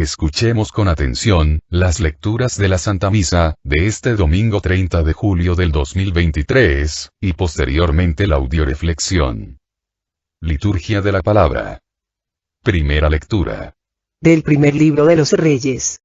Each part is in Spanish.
Escuchemos con atención las lecturas de la Santa Misa de este domingo 30 de julio del 2023, y posteriormente la audioreflexión. Liturgia de la Palabra. Primera lectura. Del primer libro de los Reyes.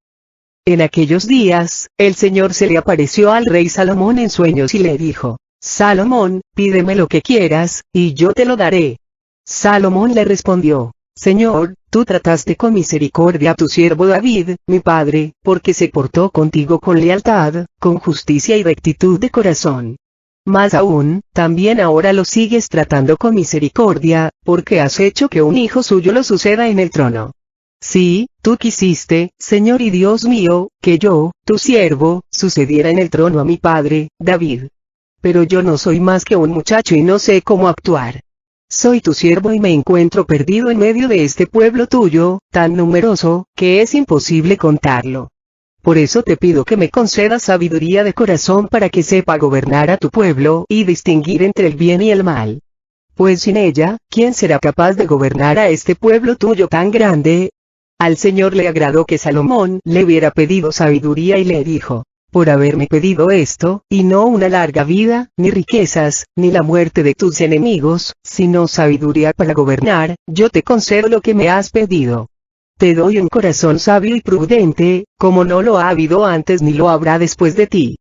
En aquellos días, el Señor se le apareció al rey Salomón en sueños y le dijo: Salomón, pídeme lo que quieras, y yo te lo daré. Salomón le respondió: Señor, tú trataste con misericordia a tu siervo David, mi padre, porque se portó contigo con lealtad, con justicia y rectitud de corazón. Más aún, también ahora lo sigues tratando con misericordia, porque has hecho que un hijo suyo lo suceda en el trono. Sí, tú quisiste, Señor y Dios mío, que yo, tu siervo, sucediera en el trono a mi padre, David. Pero yo no soy más que un muchacho y no sé cómo actuar. Soy tu siervo y me encuentro perdido en medio de este pueblo tuyo, tan numeroso, que es imposible contarlo. Por eso te pido que me concedas sabiduría de corazón para que sepa gobernar a tu pueblo y distinguir entre el bien y el mal. Pues sin ella, ¿quién será capaz de gobernar a este pueblo tuyo tan grande? Al Señor le agradó que Salomón le hubiera pedido sabiduría y le dijo: por haberme pedido esto, y no una larga vida, ni riquezas, ni la muerte de tus enemigos, sino sabiduría para gobernar, yo te concedo lo que me has pedido. Te doy un corazón sabio y prudente, como no lo ha habido antes ni lo habrá después de ti.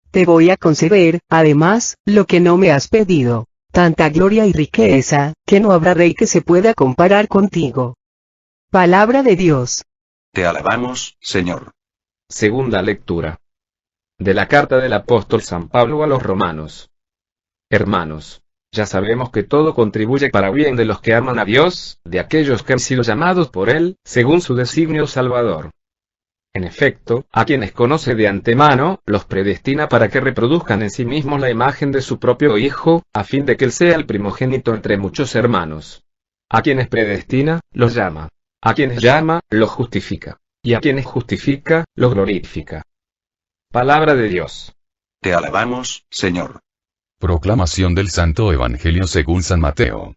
Te voy a conceder, además, lo que no me has pedido, tanta gloria y riqueza, que no habrá rey que se pueda comparar contigo. Palabra de Dios. Te alabamos, Señor. Segunda lectura. De la carta del apóstol San Pablo a los romanos. Hermanos, ya sabemos que todo contribuye para bien de los que aman a Dios, de aquellos que han sido llamados por Él, según su designio salvador. En efecto, a quienes conoce de antemano, los predestina para que reproduzcan en sí mismos la imagen de su propio Hijo, a fin de que Él sea el primogénito entre muchos hermanos. A quienes predestina, los llama. A quienes llama, los justifica. Y a quienes justifica, los glorifica. Palabra de Dios. Te alabamos, Señor. Proclamación del Santo Evangelio según San Mateo.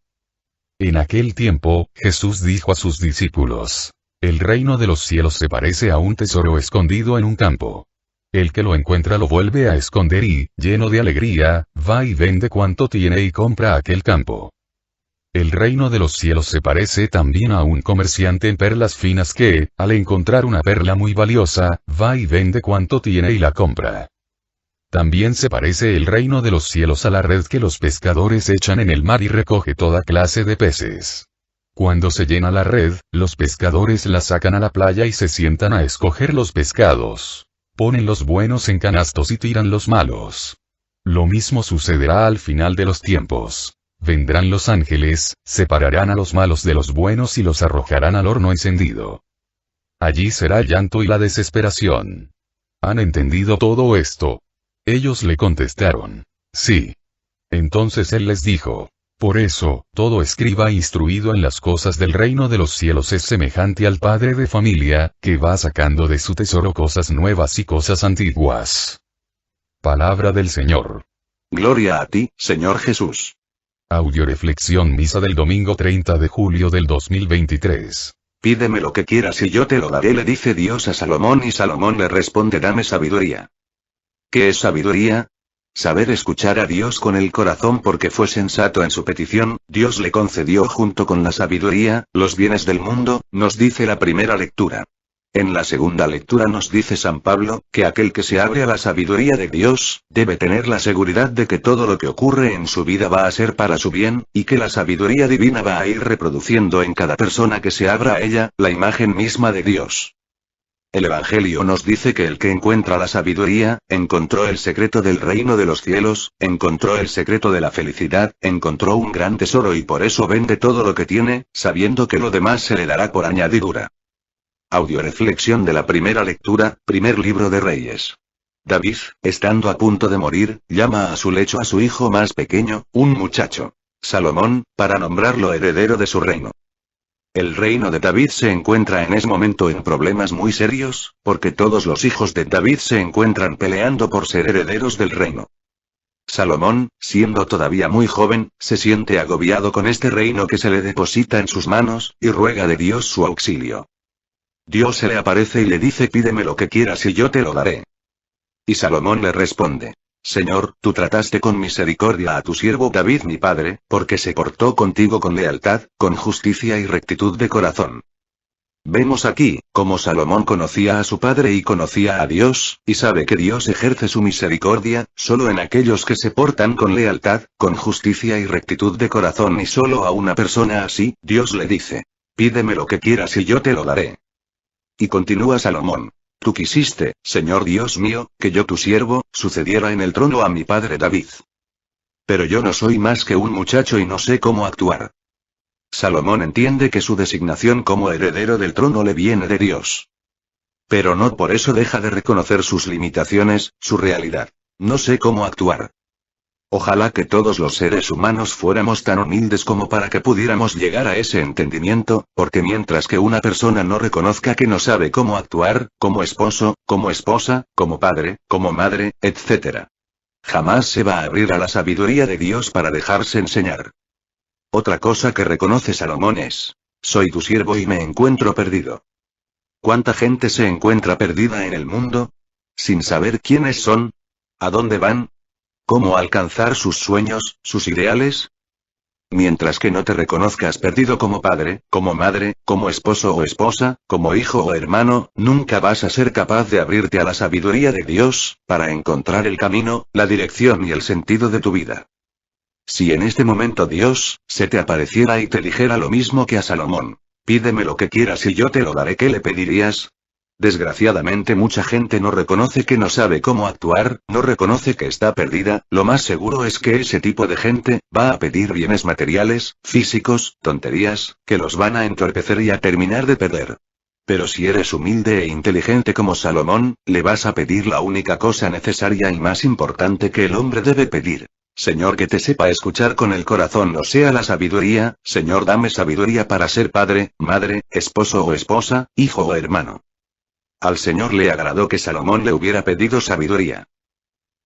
En aquel tiempo, Jesús dijo a sus discípulos: el reino de los cielos se parece a un tesoro escondido en un campo. El que lo encuentra lo vuelve a esconder y, lleno de alegría, va y vende cuanto tiene y compra aquel campo. El reino de los cielos se parece también a un comerciante en perlas finas que, al encontrar una perla muy valiosa, va y vende cuanto tiene y la compra. También se parece el reino de los cielos a la red que los pescadores echan en el mar y recoge toda clase de peces. Cuando se llena la red, los pescadores la sacan a la playa y se sientan a escoger los pescados. Ponen los buenos en canastos y tiran los malos. Lo mismo sucederá al final de los tiempos. Vendrán los ángeles, separarán a los malos de los buenos y los arrojarán al horno encendido. Allí será el llanto y la desesperación. ¿Han entendido todo esto? Ellos le contestaron: sí. Entonces él les dijo: por eso, todo escriba instruido en las cosas del reino de los cielos es semejante al padre de familia, que va sacando de su tesoro cosas nuevas y cosas antiguas. Palabra del Señor. Gloria a ti, Señor Jesús. Audioreflexión misa del domingo 30 de julio del 2023. Pídeme lo que quieras y yo te lo daré, le dice Dios a Salomón, y Salomón le responde: dame sabiduría. ¿Qué es sabiduría? Saber escuchar a Dios con el corazón, porque fue sensato en su petición. Dios le concedió junto con la sabiduría, los bienes del mundo, nos dice la primera lectura. En la segunda lectura nos dice San Pablo, que aquel que se abre a la sabiduría de Dios, debe tener la seguridad de que todo lo que ocurre en su vida va a ser para su bien, y que la sabiduría divina va a ir reproduciendo en cada persona que se abra a ella, la imagen misma de Dios. El Evangelio nos dice que el que encuentra la sabiduría, encontró el secreto del reino de los cielos, encontró el secreto de la felicidad, encontró un gran tesoro y por eso vende todo lo que tiene, sabiendo que lo demás se le dará por añadidura. Audioreflexión de la primera lectura, primer libro de Reyes. David, estando a punto de morir, llama a su lecho a su hijo más pequeño, un muchacho, Salomón, para nombrarlo heredero de su reino. El reino de David se encuentra en ese momento en problemas muy serios, porque todos los hijos de David se encuentran peleando por ser herederos del reino. Salomón, siendo todavía muy joven, se siente agobiado con este reino que se le deposita en sus manos, y ruega de Dios su auxilio. Dios se le aparece y le dice: pídeme lo que quieras y yo te lo daré. Y Salomón le responde: Señor, tú trataste con misericordia a tu siervo David mi padre, porque se portó contigo con lealtad, con justicia y rectitud de corazón. Vemos aquí, cómo Salomón conocía a su padre y conocía a Dios, y sabe que Dios ejerce su misericordia, solo en aquellos que se portan con lealtad, con justicia y rectitud de corazón, y solo a una persona así, Dios le dice: pídeme lo que quieras y yo te lo daré. Y continúa Salomón: Tú quisiste, Señor Dios mío, que yo tu siervo, sucediera en el trono a mi padre David. Pero yo no soy más que un muchacho y no sé cómo actuar. Salomón entiende que su designación como heredero del trono le viene de Dios. Pero no por eso deja de reconocer sus limitaciones, su realidad. No sé cómo actuar. Ojalá que todos los seres humanos fuéramos tan humildes como para que pudiéramos llegar a ese entendimiento, porque mientras que una persona no reconozca que no sabe cómo actuar, como esposo, como esposa, como padre, como madre, etc., jamás se va a abrir a la sabiduría de Dios para dejarse enseñar. Otra cosa que reconoce Salomón es: soy tu siervo y me encuentro perdido. ¿Cuánta gente se encuentra perdida en el mundo? Sin saber quiénes son, a dónde van, cómo alcanzar sus sueños, sus ideales. Mientras que no te reconozcas perdido como padre, como madre, como esposo o esposa, como hijo o hermano, nunca vas a ser capaz de abrirte a la sabiduría de Dios, para encontrar el camino, la dirección y el sentido de tu vida. Si en este momento Dios se te apareciera y te dijera lo mismo que a Salomón: pídeme lo que quieras y yo te lo daré, ¿qué le pedirías? Desgraciadamente mucha gente no reconoce que no sabe cómo actuar, no reconoce que está perdida. Lo más seguro es que ese tipo de gente va a pedir bienes materiales, físicos, tonterías, que los van a entorpecer y a terminar de perder. Pero si eres humilde e inteligente como Salomón, le vas a pedir la única cosa necesaria y más importante que el hombre debe pedir: Señor, que te sepa escuchar con el corazón, o sea, la sabiduría. Señor, dame sabiduría para ser padre, madre, esposo o esposa, hijo o hermano. Al Señor le agradó que Salomón le hubiera pedido sabiduría.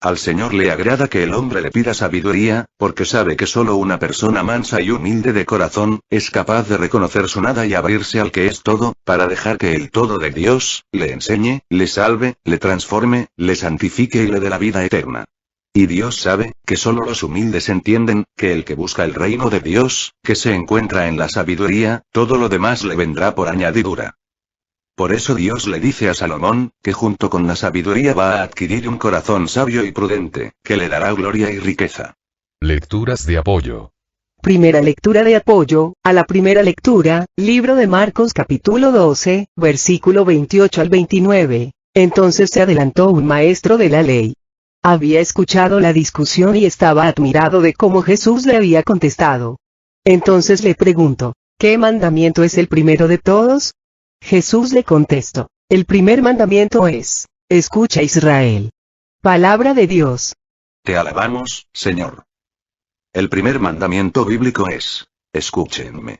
Al Señor le agrada que el hombre le pida sabiduría, porque sabe que solo una persona mansa y humilde de corazón es capaz de reconocer su nada y abrirse al que es todo, para dejar que el todo de Dios le enseñe, le salve, le transforme, le santifique y le dé la vida eterna. Y Dios sabe que solo los humildes entienden que el que busca el reino de Dios, que se encuentra en la sabiduría, todo lo demás le vendrá por añadidura. Por eso Dios le dice a Salomón, que junto con la sabiduría va a adquirir un corazón sabio y prudente, que le dará gloria y riqueza. Lecturas de apoyo. Primera lectura de apoyo, a la primera lectura, libro de Marcos capítulo 12, versículo 28 al 29. Entonces se adelantó un maestro de la ley. Había escuchado la discusión y estaba admirado de cómo Jesús le había contestado. Entonces le preguntó: ¿qué mandamiento es el primero de todos? Jesús le contestó: el primer mandamiento es: escucha, Israel. Palabra de Dios. Te alabamos, Señor. El primer mandamiento bíblico es: escúchenme.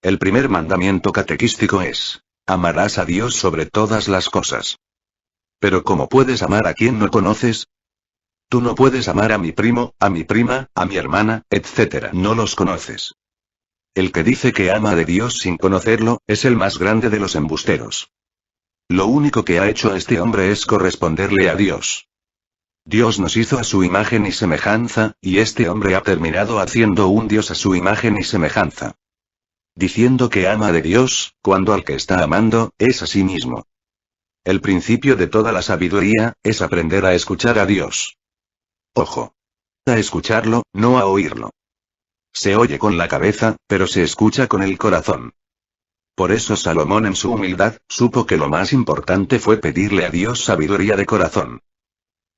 El primer mandamiento catequístico es: amarás a Dios sobre todas las cosas. Pero ¿cómo puedes amar a quien no conoces? Tú no puedes amar a mi primo, a mi prima, a mi hermana, etc. No los conoces. El que dice que ama de Dios sin conocerlo, es el más grande de los embusteros. Lo único que ha hecho este hombre es corresponderle a Dios. Dios nos hizo a su imagen y semejanza, y este hombre ha terminado haciendo un Dios a su imagen y semejanza. Diciendo que ama de Dios, cuando al que está amando, es a sí mismo. El principio de toda la sabiduría, es aprender a escuchar a Dios. Ojo. A escucharlo, no a oírlo. Se oye con la cabeza, pero se escucha con el corazón. Por eso Salomón en su humildad, supo que lo más importante fue pedirle a Dios sabiduría de corazón.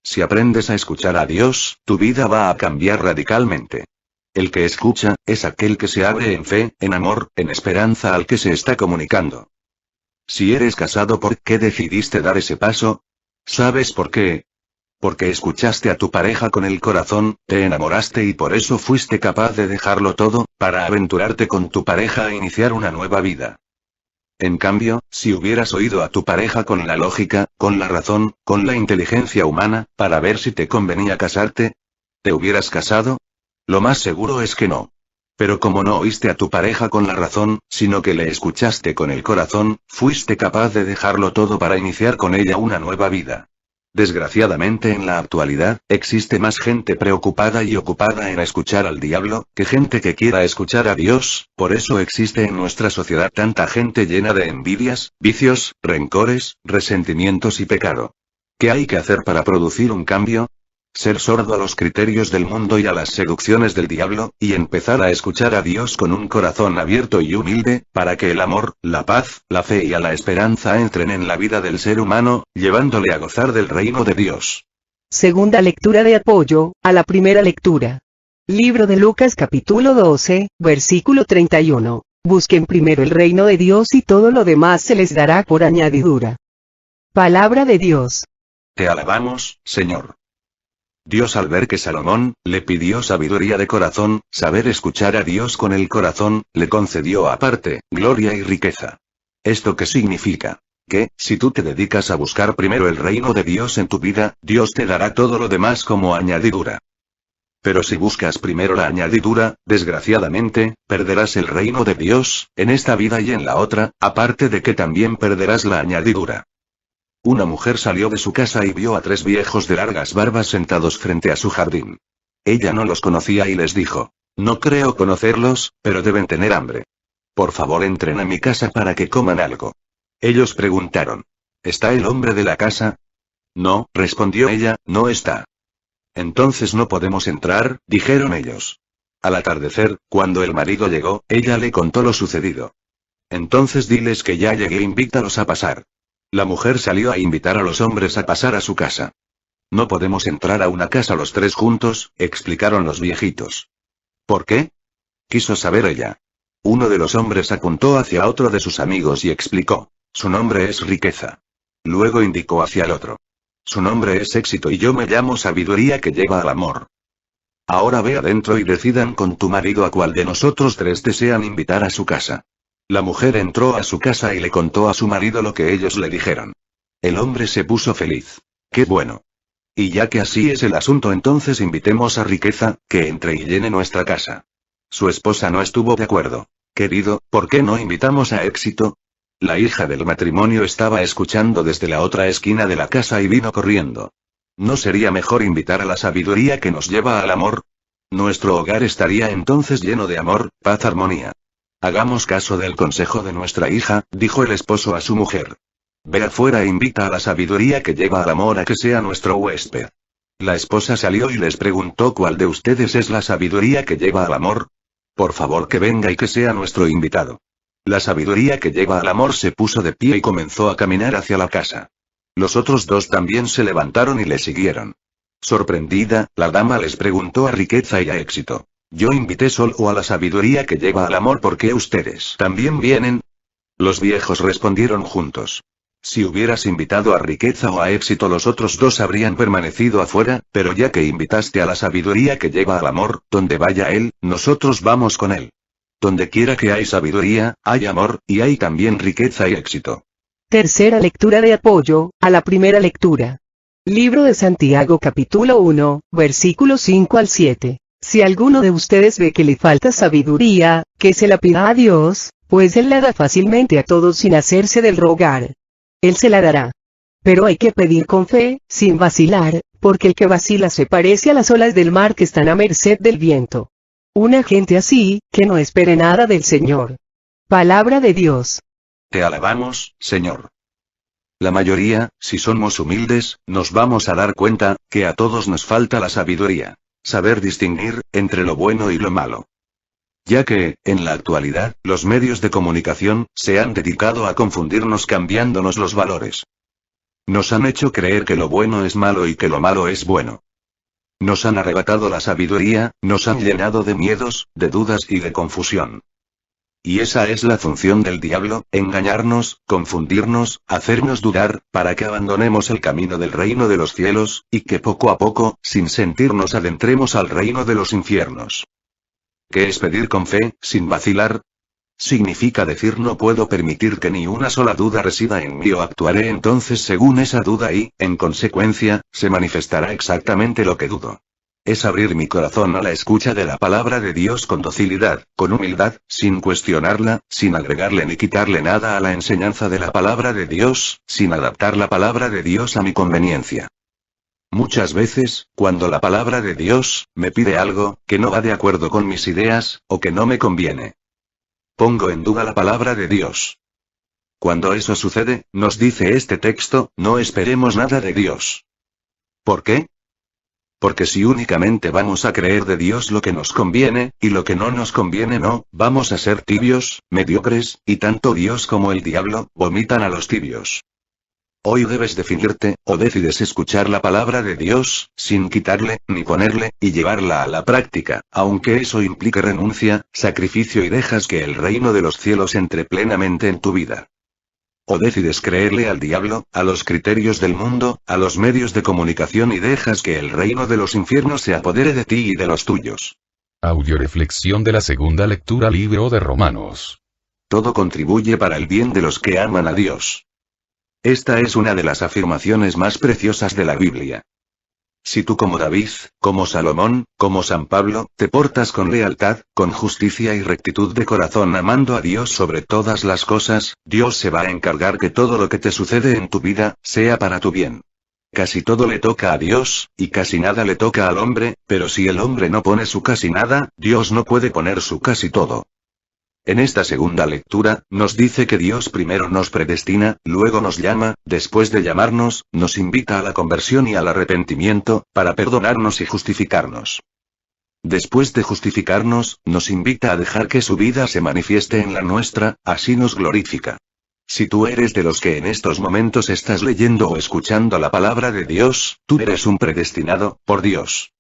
Si aprendes a escuchar a Dios, tu vida va a cambiar radicalmente. El que escucha, es aquel que se abre en fe, en amor, en esperanza al que se está comunicando. Si eres casado, ¿por qué decidiste dar ese paso? ¿Sabes por qué? Porque escuchaste a tu pareja con el corazón, te enamoraste y por eso fuiste capaz de dejarlo todo, para aventurarte con tu pareja e iniciar una nueva vida. En cambio, si hubieras oído a tu pareja con la lógica, con la razón, con la inteligencia humana, para ver si te convenía casarte, ¿te hubieras casado? Lo más seguro es que no. Pero como no oíste a tu pareja con la razón, sino que le escuchaste con el corazón, fuiste capaz de dejarlo todo para iniciar con ella una nueva vida. Desgraciadamente en la actualidad, existe más gente preocupada y ocupada en escuchar al diablo, que gente que quiera escuchar a Dios, por eso existe en nuestra sociedad tanta gente llena de envidias, vicios, rencores, resentimientos y pecado. ¿Qué hay que hacer para producir un cambio? Ser sordo a los criterios del mundo y a las seducciones del diablo, y empezar a escuchar a Dios con un corazón abierto y humilde, para que el amor, la paz, la fe y a la esperanza entren en la vida del ser humano, llevándole a gozar del reino de Dios. Segunda lectura de apoyo a la primera lectura. Libro de Lucas capítulo 12, versículo 31. Busquen primero el reino de Dios y todo lo demás se les dará por añadidura. Palabra de Dios. Te alabamos, Señor. Dios, al ver que Salomón le pidió sabiduría de corazón, saber escuchar a Dios con el corazón, le concedió aparte, gloria y riqueza. ¿Esto qué significa? Que, si tú te dedicas a buscar primero el reino de Dios en tu vida, Dios te dará todo lo demás como añadidura. Pero si buscas primero la añadidura, desgraciadamente, perderás el reino de Dios, en esta vida y en la otra, aparte de que también perderás la añadidura. Una mujer salió de su casa y vio a 3 viejos de largas barbas sentados frente a su jardín. Ella no los conocía y les dijo: no creo conocerlos, pero deben tener hambre. Por favor, entren a mi casa para que coman algo. Ellos preguntaron: ¿está el hombre de la casa? No, respondió ella, no está. Entonces no podemos entrar, dijeron ellos. Al atardecer, cuando el marido llegó, ella le contó lo sucedido. Entonces diles que ya llegué, invítalos a pasar. La mujer salió a invitar a los hombres a pasar a su casa. No podemos entrar a una casa los 3 juntos, explicaron los viejitos. ¿Por qué? Quiso saber ella. Uno de los hombres apuntó hacia otro de sus amigos y explicó: su nombre es Riqueza. Luego indicó hacia el otro: su nombre es Éxito y yo me llamo Sabiduría, que lleva al amor. Ahora ve adentro y decidan con tu marido a cuál de nosotros 3 desean invitar a su casa. La mujer entró a su casa y le contó a su marido lo que ellos le dijeron. El hombre se puso feliz. ¡Qué bueno! Y ya que así es el asunto, entonces invitemos a Riqueza, que entre y llene nuestra casa. Su esposa no estuvo de acuerdo. Querido, ¿por qué no invitamos a Éxito? La hija del matrimonio estaba escuchando desde la otra esquina de la casa y vino corriendo. ¿No sería mejor invitar a la Sabiduría, que nos lleva al amor? Nuestro hogar estaría entonces lleno de amor, paz, armonía. Hagamos caso del consejo de nuestra hija, dijo el esposo a su mujer. Ve afuera e invita a la Sabiduría, que lleva al amor, a que sea nuestro huésped. La esposa salió y les preguntó: ¿cuál de ustedes es la Sabiduría que lleva al amor? Por favor, que venga y que sea nuestro invitado. La Sabiduría que lleva al amor se puso de pie y comenzó a caminar hacia la casa. Los otros 2 también se levantaron y le siguieron. Sorprendida, la dama les preguntó a Riqueza y a Éxito: yo invité solo a la Sabiduría que lleva al amor, ¿por qué ustedes también vienen? Los viejos respondieron juntos: si hubieras invitado a Riqueza o a Éxito, los otros 2 habrían permanecido afuera, pero ya que invitaste a la Sabiduría que lleva al amor, donde vaya él, nosotros vamos con él. Donde quiera que hay sabiduría, hay amor, y hay también riqueza y éxito. Tercera lectura de apoyo a la primera lectura. Libro de Santiago capítulo 1, versículos 5 al 7. Si alguno de ustedes ve que le falta sabiduría, que se la pida a Dios, pues Él la da fácilmente a todos sin hacerse del rogar. Él se la dará. Pero hay que pedir con fe, sin vacilar, porque el que vacila se parece a las olas del mar que están a merced del viento. Una gente así, que no espere nada del Señor. Palabra de Dios. Te alabamos, Señor. La mayoría, si somos humildes, nos vamos a dar cuenta, que a todos nos falta la sabiduría. Saber distinguir, entre lo bueno y lo malo. Ya que, en la actualidad, los medios de comunicación, se han dedicado a confundirnos cambiándonos los valores. Nos han hecho creer que lo bueno es malo y que lo malo es bueno. Nos han arrebatado la sabiduría, nos han llenado de miedos, de dudas y de confusión. Y esa es la función del diablo, engañarnos, confundirnos, hacernos dudar, para que abandonemos el camino del reino de los cielos, y que poco a poco, sin sentirnos, adentremos al reino de los infiernos. ¿Qué es pedir con fe, sin vacilar? Significa decir: no puedo permitir que ni una sola duda resida en mí, o actuaré entonces según esa duda y, en consecuencia, se manifestará exactamente lo que dudo. es abrir mi corazón a la escucha de la palabra de Dios con docilidad, con humildad, sin cuestionarla, sin agregarle ni quitarle nada a la enseñanza de la palabra de Dios, sin adaptar la palabra de Dios a mi conveniencia. Muchas veces, cuando la palabra de Dios me pide algo que no va de acuerdo con mis ideas, o que no me conviene, pongo en duda la palabra de Dios. Cuando eso sucede, nos dice este texto, no esperemos nada de Dios. ¿Por qué? Porque si únicamente vamos a creer de Dios lo que nos conviene, y lo que no nos conviene no, vamos a ser tibios, mediocres, y tanto Dios como el diablo, vomitan a los tibios. Hoy debes definirte, o decides escuchar la palabra de Dios, sin quitarle, ni ponerle, y llevarla a la práctica, aunque eso implique renuncia, sacrificio y dejas que el reino de los cielos entre plenamente en tu vida. O decides creerle al diablo, a los criterios del mundo, a los medios de comunicación y dejas que el reino de los infiernos se apodere de ti y de los tuyos. Audioreflexión de la segunda lectura libro de Romanos. Todo contribuye para el bien de los que aman a Dios. Esta es una de las afirmaciones más preciosas de la Biblia. Si tú como David, como Salomón, como San Pablo, te portas con lealtad, con justicia y rectitud de corazón amando a Dios sobre todas las cosas, Dios se va a encargar que todo lo que te sucede en tu vida, sea para tu bien. Casi todo le toca a Dios, y casi nada le toca al hombre, pero si el hombre no pone su casi nada, Dios no puede poner su casi todo. En esta segunda lectura, nos dice que Dios primero nos predestina, luego nos llama, después de llamarnos, nos invita a la conversión y al arrepentimiento, para perdonarnos y justificarnos. Después de justificarnos, nos invita a dejar que su vida se manifieste en la nuestra, así nos glorifica. Si tú eres de los que en estos momentos estás leyendo o escuchando la palabra de Dios, tú eres un predestinado, por Dios.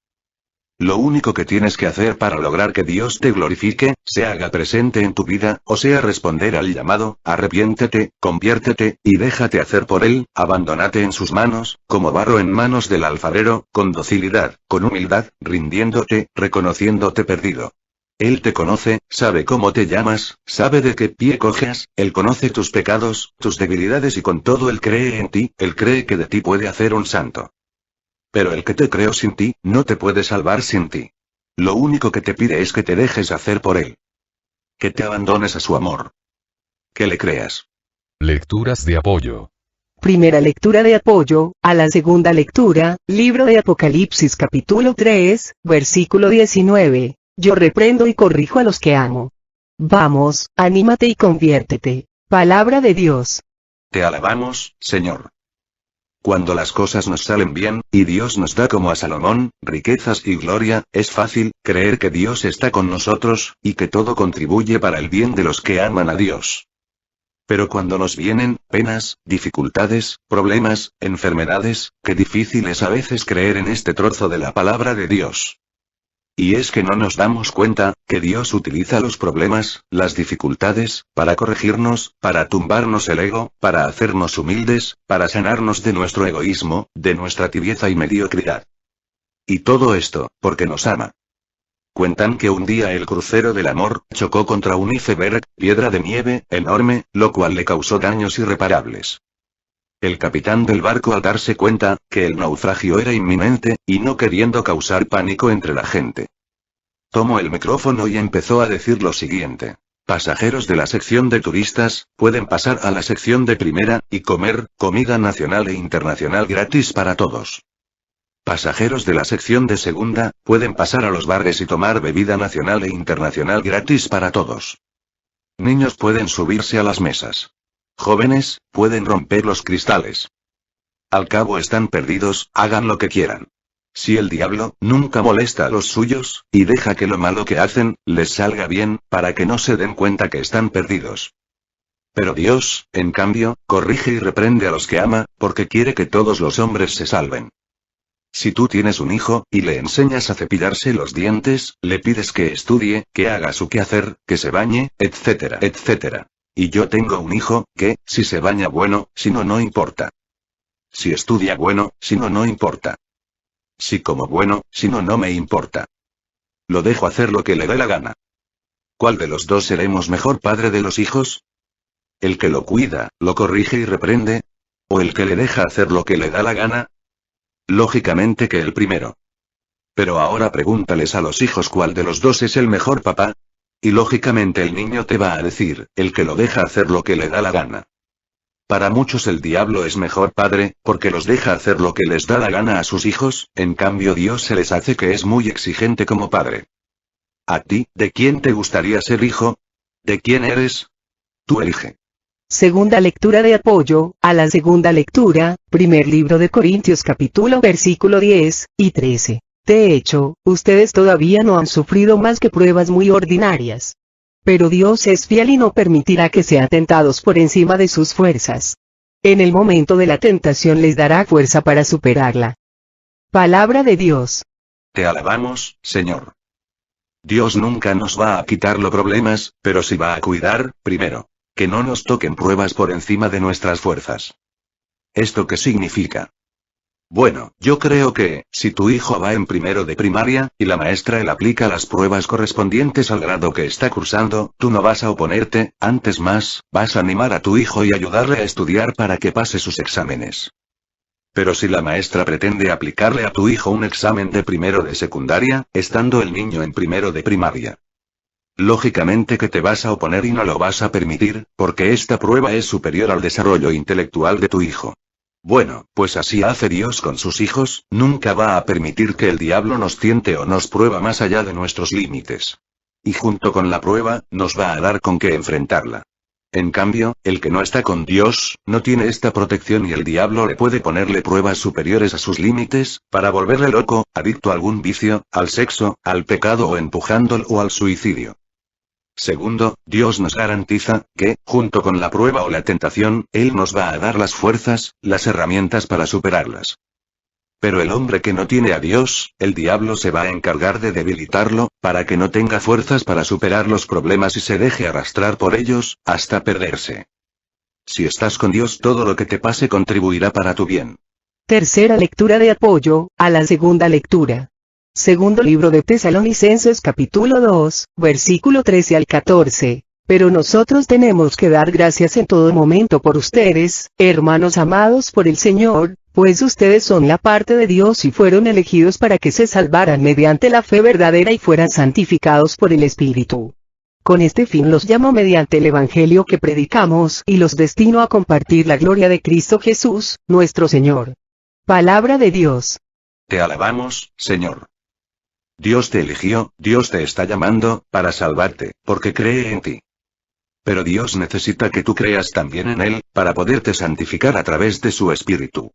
Lo único que tienes que hacer para lograr que Dios te glorifique, se haga presente en tu vida, o sea responder al llamado, arrepiéntete, conviértete, y déjate hacer por Él, abandónate en sus manos, como barro en manos del alfarero, con docilidad, con humildad, rindiéndote, reconociéndote perdido. Él te conoce, sabe cómo te llamas, sabe de qué pie cojeas, Él conoce tus pecados, tus debilidades y con todo Él cree en ti, Él cree que de ti puede hacer un santo. Pero el que te creó sin ti, no te puede salvar sin ti. Lo único que te pide es que te dejes hacer por Él. Que te abandones a su amor. Que le creas. Lecturas de apoyo. Primera lectura de apoyo, a la segunda lectura, libro de Apocalipsis capítulo 3, versículo 19. Yo reprendo y corrijo a los que amo. Vamos, anímate y conviértete. Palabra de Dios. Te alabamos, Señor. Cuando las cosas nos salen bien, y Dios nos da como a Salomón, riquezas y gloria, es fácil creer que Dios está con nosotros, y que todo contribuye para el bien de los que aman a Dios. Pero cuando nos vienen penas, dificultades, problemas, enfermedades, qué difícil es a veces creer en este trozo de la palabra de Dios. Y es que no nos damos cuenta, que Dios utiliza los problemas, las dificultades, para corregirnos, para tumbarnos el ego, para hacernos humildes, para sanarnos de nuestro egoísmo, de nuestra tibieza y mediocridad. Y todo esto, porque nos ama. Cuentan que un día el crucero del amor, chocó contra un iceberg, piedra de nieve, enorme, lo cual le causó daños irreparables. El capitán del barco al darse cuenta, que el naufragio era inminente, y no queriendo causar pánico entre la gente, tomó el micrófono y empezó a decir lo siguiente. Pasajeros de la sección de turistas, pueden pasar a la sección de primera, y comer, comida nacional e internacional gratis para todos. Pasajeros de la sección de segunda, pueden pasar a los bares y tomar bebida nacional e internacional gratis para todos. Niños pueden subirse a las mesas. Jóvenes, pueden romper los cristales. Al cabo están perdidos, hagan lo que quieran. Si el diablo nunca molesta a los suyos, y deja que lo malo que hacen, les salga bien, para que no se den cuenta que están perdidos. Pero Dios, en cambio, corrige y reprende a los que ama, porque quiere que todos los hombres se salven. Si tú tienes un hijo, y le enseñas a cepillarse los dientes, le pides que estudie, que haga su quehacer, que se bañe, etcétera, etcétera. Y yo tengo un hijo, que, si se baña bueno, si no, no importa. Si estudia bueno, si no, no importa. Si como bueno, si no, no me importa. Lo dejo hacer lo que le dé la gana. ¿Cuál de los dos seremos mejor padre de los hijos? ¿El que lo cuida, lo corrige y reprende? ¿O el que le deja hacer lo que le da la gana? Lógicamente que el primero. Pero ahora pregúntales a los hijos cuál de los dos es el mejor papá. Y lógicamente el niño te va a decir, el que lo deja hacer lo que le da la gana. Para muchos el diablo es mejor padre, porque los deja hacer lo que les da la gana a sus hijos, en cambio Dios se les hace que es muy exigente como padre. ¿A ti, de quién te gustaría ser hijo? ¿De quién eres? Tú elige. Segunda lectura de apoyo, a la segunda lectura, primer libro de Corintios capítulo versículo 10 y 13. De hecho, ustedes todavía no han sufrido más que pruebas muy ordinarias. Pero Dios es fiel y no permitirá que sean tentados por encima de sus fuerzas. En el momento de la tentación les dará fuerza para superarla. Palabra de Dios. Te alabamos, Señor. Dios nunca nos va a quitar los problemas, pero sí va a cuidar, primero, que no nos toquen pruebas por encima de nuestras fuerzas. ¿Esto qué significa? Bueno, yo creo que, si tu hijo va en primero de primaria, y la maestra le aplica las pruebas correspondientes al grado que está cursando, tú no vas a oponerte, antes más, vas a animar a tu hijo y ayudarle a estudiar para que pase sus exámenes. Pero si la maestra pretende aplicarle a tu hijo un examen de primero de secundaria, estando el niño en primero de primaria, lógicamente que te vas a oponer y no lo vas a permitir, porque esta prueba es superior al desarrollo intelectual de tu hijo. Bueno, pues así hace Dios con sus hijos, nunca va a permitir que el diablo nos tiente o nos prueba más allá de nuestros límites. Y junto con la prueba, nos va a dar con qué enfrentarla. En cambio, el que no está con Dios, no tiene esta protección y el diablo le puede ponerle pruebas superiores a sus límites, para volverle loco, adicto a algún vicio, al sexo, al pecado o empujándolo o al suicidio. Segundo, Dios nos garantiza, que, junto con la prueba o la tentación, Él nos va a dar las fuerzas, las herramientas para superarlas. Pero el hombre que no tiene a Dios, el diablo se va a encargar de debilitarlo, para que no tenga fuerzas para superar los problemas y se deje arrastrar por ellos, hasta perderse. Si estás con Dios, todo lo que te pase contribuirá para tu bien. Tercera lectura de apoyo, a la segunda lectura. Segundo libro de Tesalonicenses capítulo 2, versículo 13 al 14. Pero nosotros tenemos que dar gracias en todo momento por ustedes, hermanos amados por el Señor, pues ustedes son la parte de Dios y fueron elegidos para que se salvaran mediante la fe verdadera y fueran santificados por el Espíritu. Con este fin los llamo mediante el Evangelio que predicamos y los destino a compartir la gloria de Cristo Jesús, nuestro Señor. Palabra de Dios. Te alabamos, Señor. Dios te eligió, Dios te está llamando, para salvarte, porque cree en ti. Pero Dios necesita que tú creas también en Él, para poderte santificar a través de su Espíritu.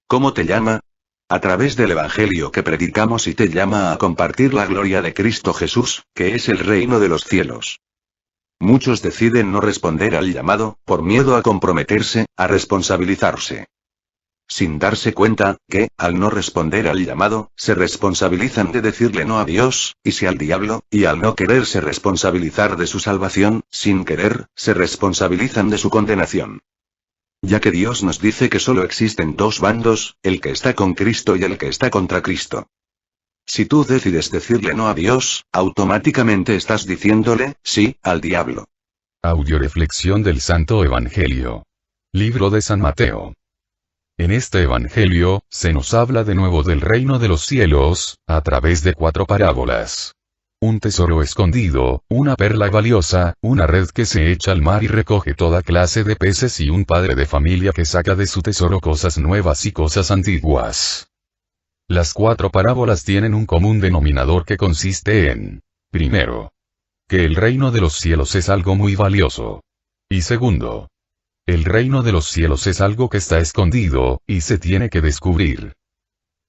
¿Cómo te llama? A través del Evangelio que predicamos y te llama a compartir la gloria de Cristo Jesús, que es el reino de los cielos. Muchos deciden no responder al llamado, por miedo a comprometerse, a responsabilizarse. Sin darse cuenta, que, al no responder al llamado, se responsabilizan de decirle no a Dios, y sí al diablo, y al no quererse responsabilizar de su salvación, sin querer, se responsabilizan de su condenación. Ya que Dios nos dice que solo existen dos bandos, el que está con Cristo y el que está contra Cristo. Si tú decides decirle no a Dios, automáticamente estás diciéndole sí al diablo. Audioreflexión del Santo Evangelio. Libro de San Mateo. En este Evangelio, se nos habla de nuevo del reino de los cielos, a través de 4 parábolas. Un tesoro escondido, una perla valiosa, una red que se echa al mar y recoge toda clase de peces y un padre de familia que saca de su tesoro cosas nuevas y cosas antiguas. Las 4 parábolas tienen un común denominador que consiste en, primero, que el reino de los cielos es algo muy valioso. Y segundo, el reino de los cielos es algo que está escondido, y se tiene que descubrir.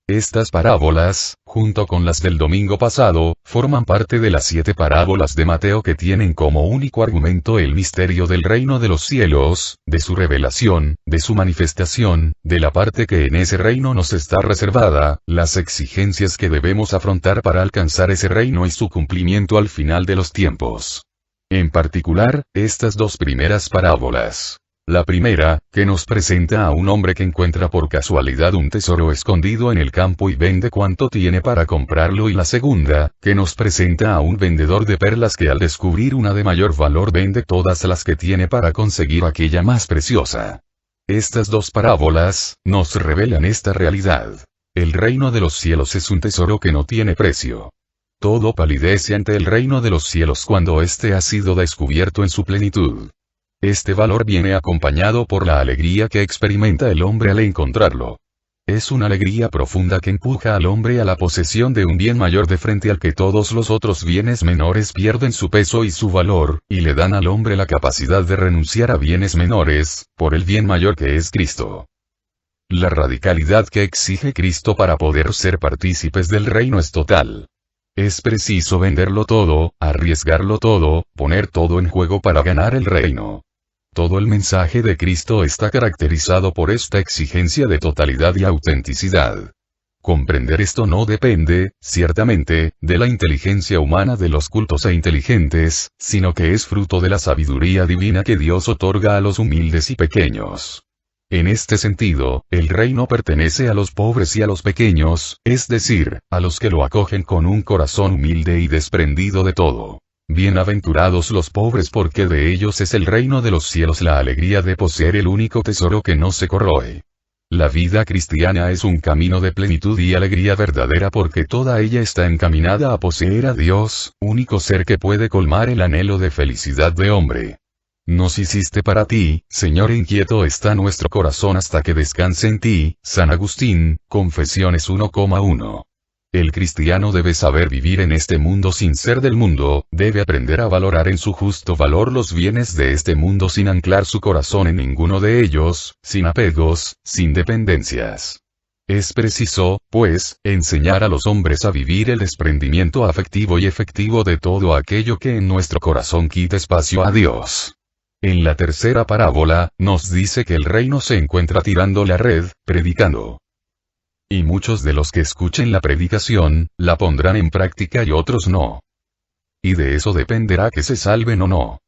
Estas parábolas, junto con las del domingo pasado, forman parte de las 7 parábolas de Mateo que tienen como único argumento el misterio del reino de los cielos, de su revelación, de su manifestación, de la parte que en ese reino nos está reservada, las exigencias que debemos afrontar para alcanzar ese reino y su cumplimiento al final de los tiempos. En particular, estas 2 primeras parábolas. La primera, que nos presenta a un hombre que encuentra por casualidad un tesoro escondido en el campo y vende cuanto tiene para comprarlo, y la segunda, que nos presenta a un vendedor de perlas que al descubrir una de mayor valor vende todas las que tiene para conseguir aquella más preciosa. Estas 2 parábolas, nos revelan esta realidad. El reino de los cielos es un tesoro que no tiene precio. Todo palidece ante el reino de los cielos cuando éste ha sido descubierto en su plenitud. Este valor viene acompañado por la alegría que experimenta el hombre al encontrarlo. Es una alegría profunda que empuja al hombre a la posesión de un bien mayor de frente al que todos los otros bienes menores pierden su peso y su valor, y le dan al hombre la capacidad de renunciar a bienes menores, por el bien mayor que es Cristo. La radicalidad que exige Cristo para poder ser partícipes del reino es total. Es preciso venderlo todo, arriesgarlo todo, poner todo en juego para ganar el reino. Todo el mensaje de Cristo está caracterizado por esta exigencia de totalidad y autenticidad. Comprender esto no depende, ciertamente, de la inteligencia humana de los cultos e inteligentes, sino que es fruto de la sabiduría divina que Dios otorga a los humildes y pequeños. En este sentido, el reino pertenece a los pobres y a los pequeños, es decir, a los que lo acogen con un corazón humilde y desprendido de todo. Bienaventurados los pobres porque de ellos es el reino de los cielos, la alegría de poseer el único tesoro que no se corroe. La vida cristiana es un camino de plenitud y alegría verdadera porque toda ella está encaminada a poseer a Dios, único ser que puede colmar el anhelo de felicidad de hombre. Nos hiciste para ti, Señor, inquieto está nuestro corazón hasta que descanse en ti, San Agustín, Confesiones 1,1. El cristiano debe saber vivir en este mundo sin ser del mundo, debe aprender a valorar en su justo valor los bienes de este mundo sin anclar su corazón en ninguno de ellos, sin apegos, sin dependencias. Es preciso, pues, enseñar a los hombres a vivir el desprendimiento afectivo y efectivo de todo aquello que en nuestro corazón quita espacio a Dios. En la tercera parábola, nos dice que el reino se encuentra tirando la red, predicando. Y muchos de los que escuchen la predicación, la pondrán en práctica y otros no. Y de eso dependerá que se salven o no.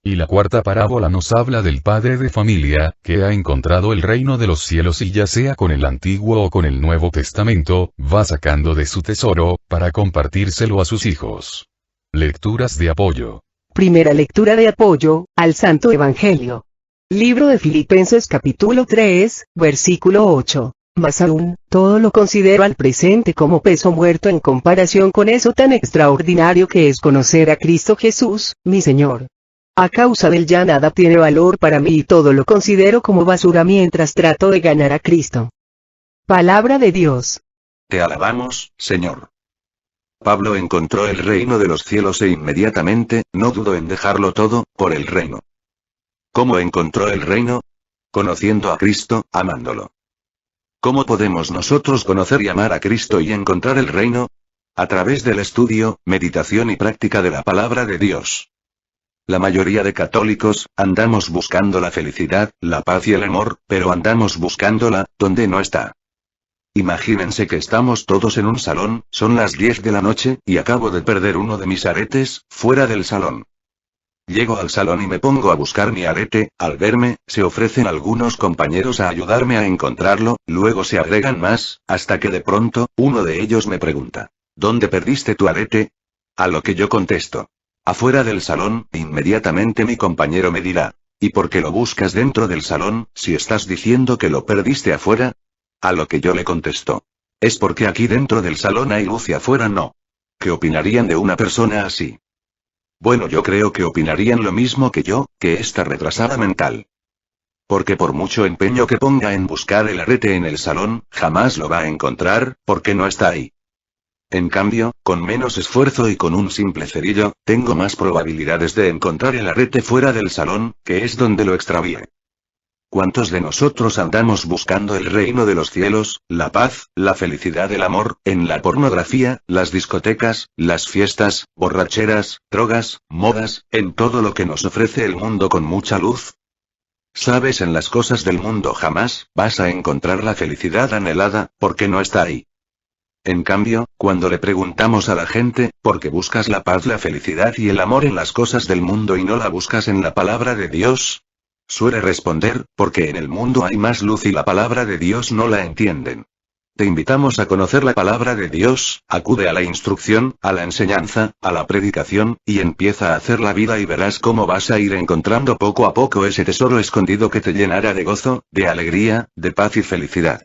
Y la cuarta parábola nos habla del padre de familia, que ha encontrado el reino de los cielos y ya sea con el Antiguo o con el Nuevo Testamento, va sacando de su tesoro, para compartírselo a sus hijos. Lecturas de apoyo. Primera lectura de apoyo, al Santo Evangelio. Libro de Filipenses capítulo 3, versículo 8. Más aún, todo lo considero al presente como peso muerto en comparación con eso tan extraordinario que es conocer a Cristo Jesús, mi Señor. A causa del ya nada tiene valor para mí y todo lo considero como basura mientras trato de ganar a Cristo. Palabra de Dios. Te alabamos, Señor. Pablo encontró el reino de los cielos e inmediatamente, no dudó en dejarlo todo, por el reino. ¿Cómo encontró el reino? Conociendo a Cristo, amándolo. ¿Cómo podemos nosotros conocer y amar a Cristo y encontrar el reino? A través del estudio, meditación y práctica de la palabra de Dios. La mayoría de católicos, andamos buscando la felicidad, la paz y el amor, pero andamos buscándola, donde no está. Imagínense que estamos todos en un salón, son las 10 de la noche, y acabo de perder uno de mis aretes, fuera del salón. Llego al salón y me pongo a buscar mi arete, al verme, se ofrecen algunos compañeros a ayudarme a encontrarlo, luego se agregan más, hasta que de pronto, uno de ellos me pregunta, ¿dónde perdiste tu arete? A lo que yo contesto, afuera del salón, inmediatamente mi compañero me dirá, ¿y por qué lo buscas dentro del salón, si estás diciendo que lo perdiste afuera? A lo que yo le contesto, es porque aquí dentro del salón hay luz y afuera no. ¿Qué opinarían de una persona así? Bueno, yo creo que opinarían lo mismo que yo, que está retrasada mental. Porque por mucho empeño que ponga en buscar el arete en el salón, jamás lo va a encontrar, porque no está ahí. En cambio, con menos esfuerzo y con un simple cerillo, tengo más probabilidades de encontrar el arete fuera del salón, que es donde lo extravié. ¿Cuántos de nosotros andamos buscando el reino de los cielos, la paz, la felicidad, el amor, en la pornografía, las discotecas, las fiestas, borracheras, drogas, modas, en todo lo que nos ofrece el mundo con mucha luz? Sabes, en las cosas del mundo jamás vas a encontrar la felicidad anhelada, porque no está ahí. En cambio, cuando le preguntamos a la gente, ¿por qué buscas la paz, la felicidad y el amor en las cosas del mundo y no la buscas en la palabra de Dios? Suele responder, porque en el mundo hay más luz y la palabra de Dios no la entienden. Te invitamos a conocer la palabra de Dios, acude a la instrucción, a la enseñanza, a la predicación, y empieza a hacer la vida y verás cómo vas a ir encontrando poco a poco ese tesoro escondido que te llenará de gozo, de alegría, de paz y felicidad.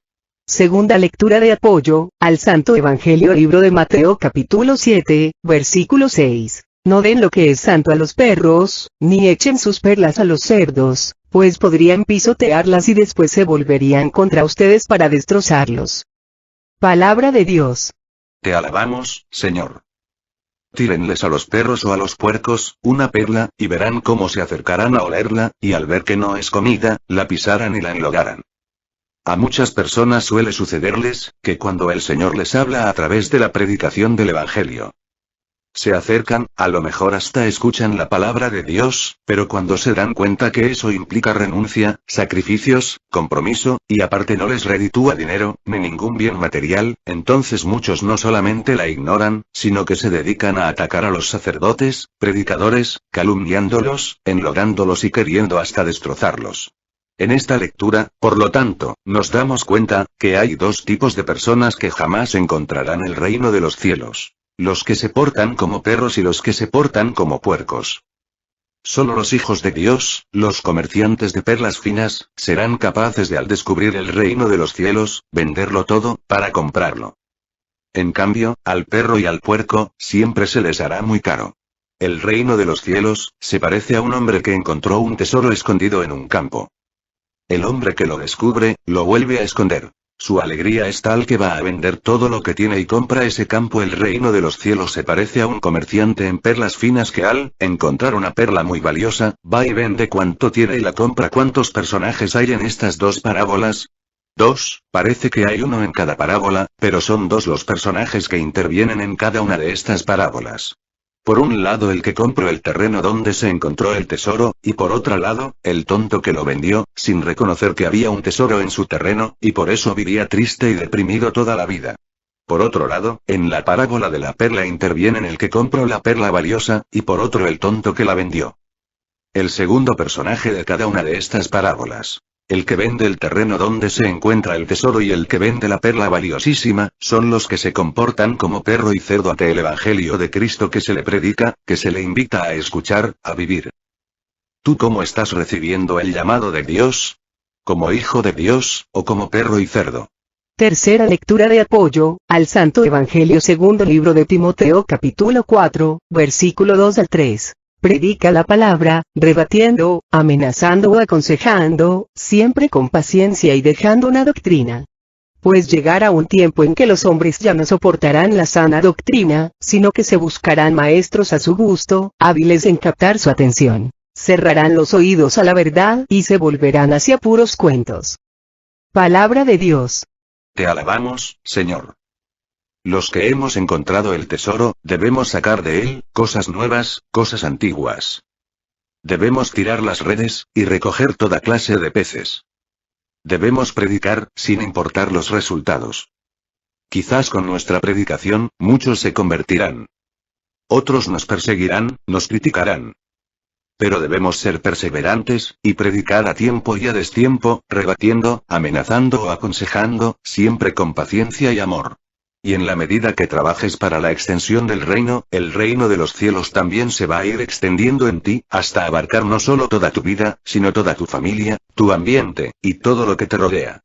Segunda lectura de apoyo, al Santo Evangelio libro de Mateo capítulo 7, versículo 6. No den lo que es santo a los perros, ni echen sus perlas a los cerdos, pues podrían pisotearlas y después se volverían contra ustedes para destrozarlos. Palabra de Dios. Te alabamos, Señor. Tírenles a los perros o a los puercos una perla, y verán cómo se acercarán a olerla, y al ver que no es comida, la pisarán y la enlodarán. A muchas personas suele sucederles, que cuando el Señor les habla a través de la predicación del Evangelio, se acercan, a lo mejor hasta escuchan la palabra de Dios, pero cuando se dan cuenta que eso implica renuncia, sacrificios, compromiso, y aparte no les reditúa dinero, ni ningún bien material, entonces muchos no solamente la ignoran, sino que se dedican a atacar a los sacerdotes, predicadores, calumniándolos, enlodándolos y queriendo hasta destrozarlos. En esta lectura, por lo tanto, nos damos cuenta, que hay dos tipos de personas que jamás encontrarán el reino de los cielos. Los que se portan como perros y los que se portan como puercos. Solo los hijos de Dios, los comerciantes de perlas finas, serán capaces de al descubrir el reino de los cielos, venderlo todo, para comprarlo. En cambio, al perro y al puerco, siempre se les hará muy caro. El reino de los cielos, se parece a un hombre que encontró un tesoro escondido en un campo. El hombre que lo descubre, lo vuelve a esconder. Su alegría es tal que va a vender todo lo que tiene y compra ese campo. El reino de los cielos se parece a un comerciante en perlas finas que al encontrar una perla muy valiosa, va y vende cuanto tiene y la compra. ¿Cuántos personajes hay en estas dos parábolas? Dos, parece que hay uno en cada parábola, pero son dos los personajes que intervienen en cada una de estas parábolas. Por un lado el que compró el terreno donde se encontró el tesoro, y por otro lado, el tonto que lo vendió, sin reconocer que había un tesoro en su terreno, y por eso vivía triste y deprimido toda la vida. Por otro lado, en la parábola de la perla intervienen el que compró la perla valiosa, y por otro el tonto que la vendió. El segundo personaje de cada una de estas parábolas, el que vende el terreno donde se encuentra el tesoro y el que vende la perla valiosísima, son los que se comportan como perro y cerdo ante el Evangelio de Cristo que se le predica, que se le invita a escuchar, a vivir. ¿Tú cómo estás recibiendo el llamado de Dios? ¿Como hijo de Dios, o como perro y cerdo? Tercera lectura de apoyo, al Santo Evangelio segundo libro de Timoteo capítulo 4, versículo 2 al 3. Predica la palabra, rebatiendo, amenazando o aconsejando, siempre con paciencia y dejando una doctrina. Pues llegará un tiempo en que los hombres ya no soportarán la sana doctrina, sino que se buscarán maestros a su gusto, hábiles en captar su atención. Cerrarán los oídos a la verdad y se volverán hacia puros cuentos. Palabra de Dios. Te alabamos, Señor. Los que hemos encontrado el tesoro, debemos sacar de él, cosas nuevas, cosas antiguas. Debemos tirar las redes, y recoger toda clase de peces. Debemos predicar, sin importar los resultados. Quizás con nuestra predicación, muchos se convertirán. Otros nos perseguirán, nos criticarán. Pero debemos ser perseverantes, y predicar a tiempo y a destiempo, rebatiendo, amenazando o aconsejando, siempre con paciencia y amor. Y en la medida que trabajes para la extensión del reino, el reino de los cielos también se va a ir extendiendo en ti, hasta abarcar no solo toda tu vida, sino toda tu familia, tu ambiente, y todo lo que te rodea.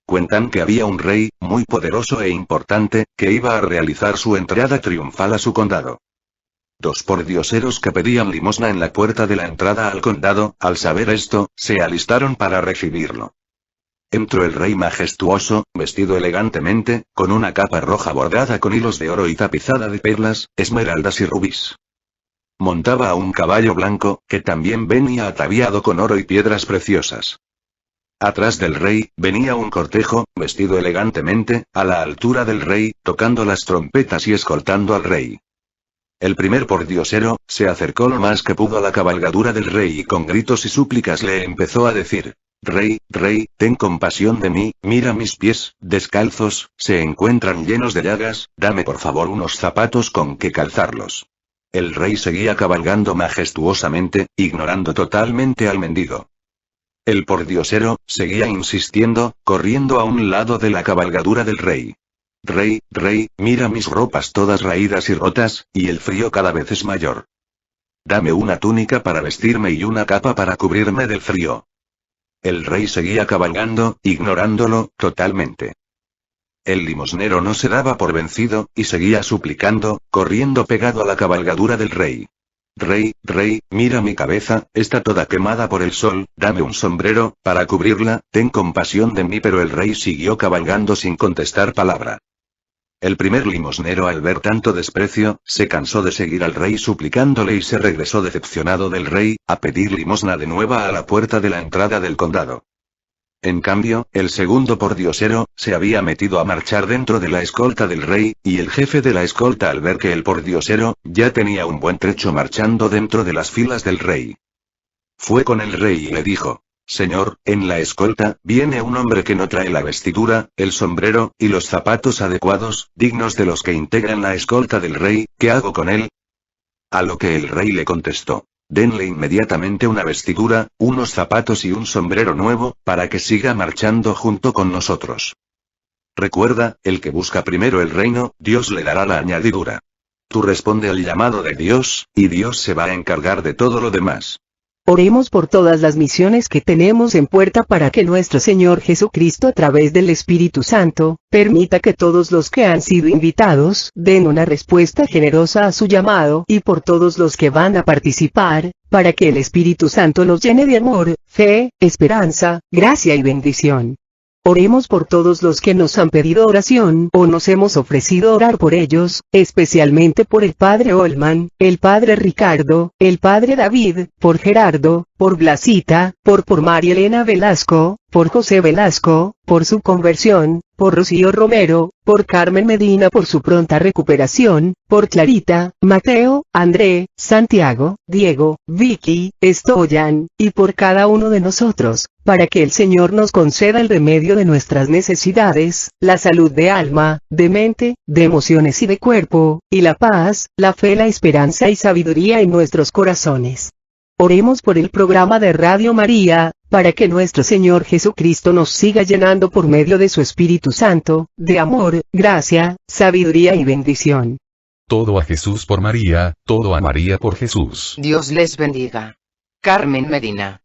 Cuentan que había un rey, muy poderoso e importante, que iba a realizar su entrada triunfal a su condado. Dos pordioseros que pedían limosna en la puerta de la entrada al condado, al saber esto, se alistaron para recibirlo. Entró el rey majestuoso, vestido elegantemente, con una capa roja bordada con hilos de oro y tapizada de perlas, esmeraldas y rubíes. Montaba a un caballo blanco, que también venía ataviado con oro y piedras preciosas. Atrás del rey, venía un cortejo, vestido elegantemente, a la altura del rey, tocando las trompetas y escoltando al rey. El primer pordiosero, se acercó lo más que pudo a la cabalgadura del rey y con gritos y súplicas le empezó a decir: Rey, rey, ten compasión de mí, mira mis pies, descalzos, se encuentran llenos de llagas, dame por favor unos zapatos con que calzarlos. El rey seguía cabalgando majestuosamente, ignorando totalmente al mendigo. El pordiosero, seguía insistiendo, corriendo a un lado de la cabalgadura del rey. Rey, rey, mira mis ropas todas raídas y rotas, y el frío cada vez es mayor. Dame una túnica para vestirme y una capa para cubrirme del frío. El rey seguía cabalgando, ignorándolo, totalmente. El limosnero no se daba por vencido, y seguía suplicando, corriendo pegado a la cabalgadura del rey. Rey, mira mi cabeza, está toda quemada por el sol, dame un sombrero, para cubrirla, ten compasión de mí. Pero el rey siguió cabalgando sin contestar palabra. El primer limosnero, al ver tanto desprecio, se cansó de seguir al rey suplicándole y se regresó decepcionado del rey, a pedir limosna de nuevo a la puerta de la entrada del condado. En cambio, el segundo pordiosero, se había metido a marchar dentro de la escolta del rey, y el jefe de la escolta, al ver que el pordiosero, ya tenía un buen trecho marchando dentro de las filas del rey, fue con el rey y le dijo: Señor, en la escolta, viene un hombre que no trae la vestidura, el sombrero, y los zapatos adecuados, dignos de los que integran la escolta del rey, ¿qué hago con él? A lo que el rey le contestó: denle inmediatamente una vestidura, unos zapatos y un sombrero nuevo, para que siga marchando junto con nosotros. Recuerda, el que busca primero el reino, Dios le dará la añadidura. Tú responde al llamado de Dios, y Dios se va a encargar de todo lo demás. Oremos por todas las misiones que tenemos en puerta para que nuestro Señor Jesucristo, a través del Espíritu Santo, permita que todos los que han sido invitados den una respuesta generosa a su llamado, y por todos los que van a participar, para que el Espíritu Santo los llene de amor, fe, esperanza, gracia y bendición. Oremos por todos los que nos han pedido oración o nos hemos ofrecido orar por ellos, especialmente por el Padre Olman, el Padre Ricardo, el Padre David, por Gerardo, por Blasita, por María Elena Velasco, por José Velasco, por su conversión, por Rocío Romero, por Carmen Medina por su pronta recuperación, por Clarita, Mateo, André, Santiago, Diego, Vicky, Stoyan, y por cada uno de nosotros, para que el Señor nos conceda el remedio de nuestras necesidades, la salud de alma, de mente, de emociones y de cuerpo, y la paz, la fe, la esperanza y sabiduría en nuestros corazones. Oremos por el programa de Radio María, para que nuestro Señor Jesucristo nos siga llenando por medio de su Espíritu Santo, de amor, gracia, sabiduría y bendición. Todo a Jesús por María, todo a María por Jesús. Dios les bendiga. Carmen Medina.